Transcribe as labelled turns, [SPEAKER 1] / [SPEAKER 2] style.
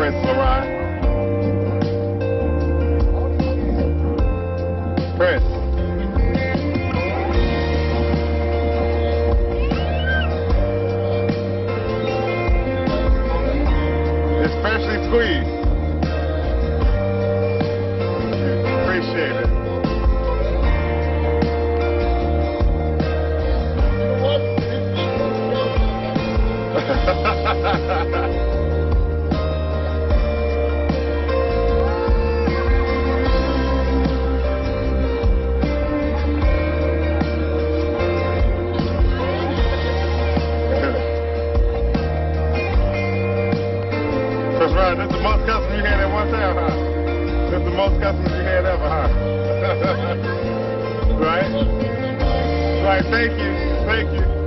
[SPEAKER 1] Prince LaRon. Prince. Especially squeezed. Appreciate it. That's right, that's the most customers you had at one time, huh? That's the most customers you had ever, huh? Right? Right, thank you.